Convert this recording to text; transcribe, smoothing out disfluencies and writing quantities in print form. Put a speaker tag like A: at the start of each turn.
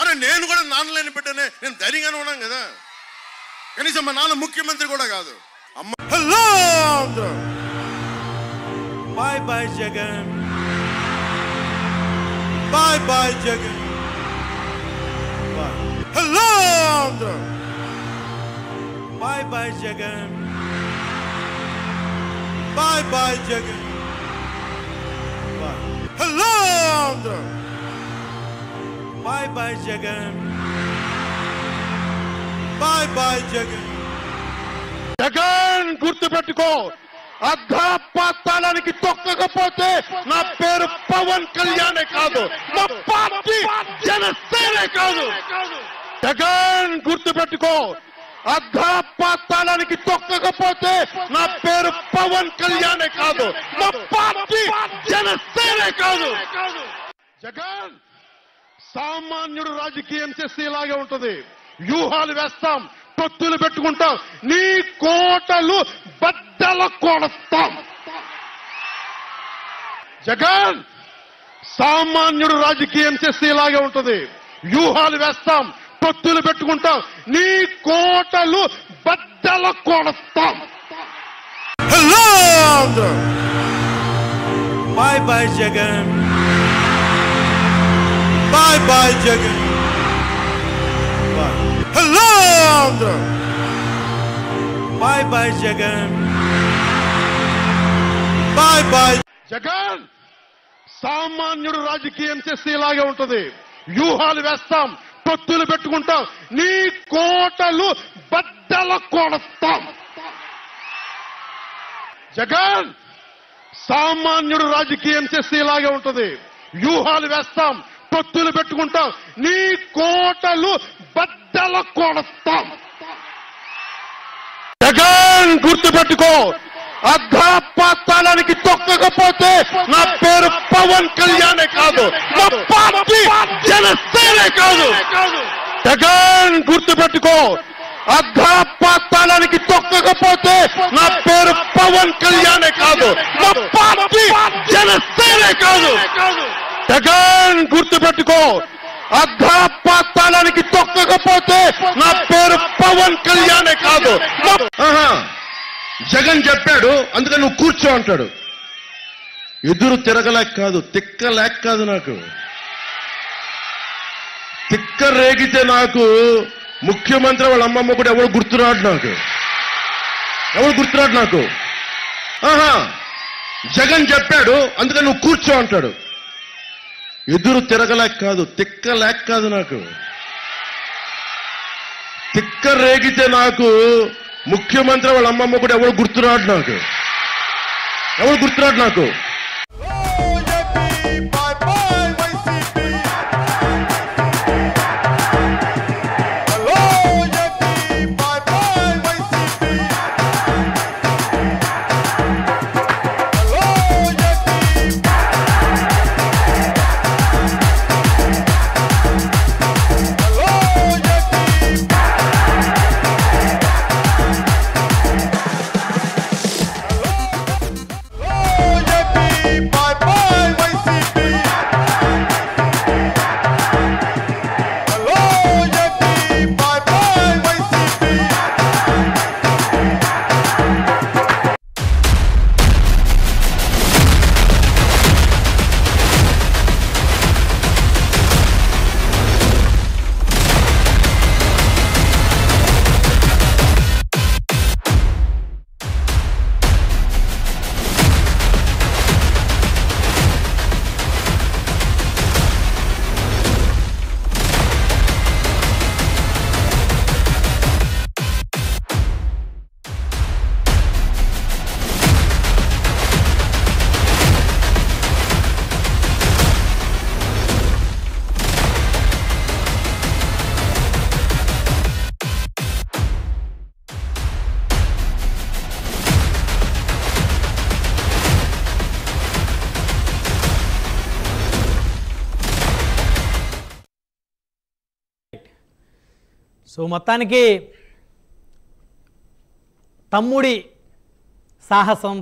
A: అరే నేను కూడా నాన్న లేని బిడ్డనే, నేను ధైర్యంగానే ఉన్నాను కదా. కనీసం మా నాన్న ముఖ్యమంత్రి కూడా కాదు. అమ్మ hello
B: bye bye Jagan, bye bye Jagan,
A: hello
B: bye bye Jagan, bye bye Jagan,
A: hello
B: bye bye Jagan, bye bye Jagan.
A: Jagan గుర్తుపెట్టుకో, అర్ధపాతాళానికి తొక్కకపోతే నా పేరు పవన్ కళ్యాణే కాదు, మా పార్టీ జనసేనే కాదు. జగన్ గుర్తుపెట్టుకో, అర్ధపాతాళానికి తొక్కకపోతే నా పేరు పవన్ కళ్యాణే కాదు, మా పార్టీ జనసేనే కాదు. జగన్ సామాన్యుడు రాజకీయం చేస్తే ఇలాగే ఉంటది. వ్యూహాలు వేస్తాం, పొత్తులు పెట్టుకుంటాం, నీ కోటలు బద్దల కొడతాం. జగన్ సామాన్యుడు రాజకీయం చేస్తే ఇలాగే ఉంటది. వ్యూహాలు వేస్తాం, పొత్తులు పెట్టుకుంటాం, నీ కోటలు బద్దల కొడతాం. Hello
B: bye bye Jagan, bye bye Jagan,
A: hello
B: bye bye Jagan, bye bye.
A: Jagan సామాన్యుడు రాజకీయం చేస్తే ఇలాగే ఉంటది. వ్యూహాలు వేస్తాం, పొత్తులు పెట్టుకుంటాం, నీ కోటలు బద్దల కొడతాం. జగన్ సామాన్యుడు రాజకీయం చేస్తే ఇలాగే ఉంటది. వ్యూహాలు వేస్తాం, పొత్తులు పెట్టుకుంటాం, నీ కోటలు బద్దల కొడతాం. జగన్ గుర్తుపెట్టుకో, అర్ధపాతాళానికి తొక్కకపోతే నా పేరు పవన్ కళ్యాణే కాదు, మా పార్టీ జనసేనే కాదు. జగన్ గుర్తుపెట్టుకో, అర్ధపాతాళానికి తొక్కకపోతే నా పేరు పవన్ కళ్యాణే కాదు, మా పార్టీ జనసేనే కాదు. జగన్ గుర్తుపెట్టుకో, అర్ధపాతాళానికి తొక్కకపోతే నా పేరు పవన్ కళ్యాణే కాదు. జగన్ చెప్పాడు, అందుకని నువ్వు కూర్చో అంటాడు. ఎదురు తిరగలేక కాదు, తిక్కలేక కాదు, నాకు తిక్క రేగితే నాకు ముఖ్యమంత్రి వాళ్ళ అమ్మమ్మ కూడా ఎవరు గుర్తురాడు, ఎవరు గుర్తురాడు నాకు. జగన్ చెప్పాడు, అందుకని నువ్వు కూర్చో అంటాడు. ఎదురు తిరగలేక కాదు, తిక్కలేక కాదు, నాకు తిక్క రేగితే నాకు ముఖ్యమంత్రి వాళ్ళ అమ్మమ్మ కూడా ఎవరు గుర్తురాడు, ఎవరు గుర్తురాడు నాకు.
C: సో మొత్తానికి తమ్ముడి సాహసం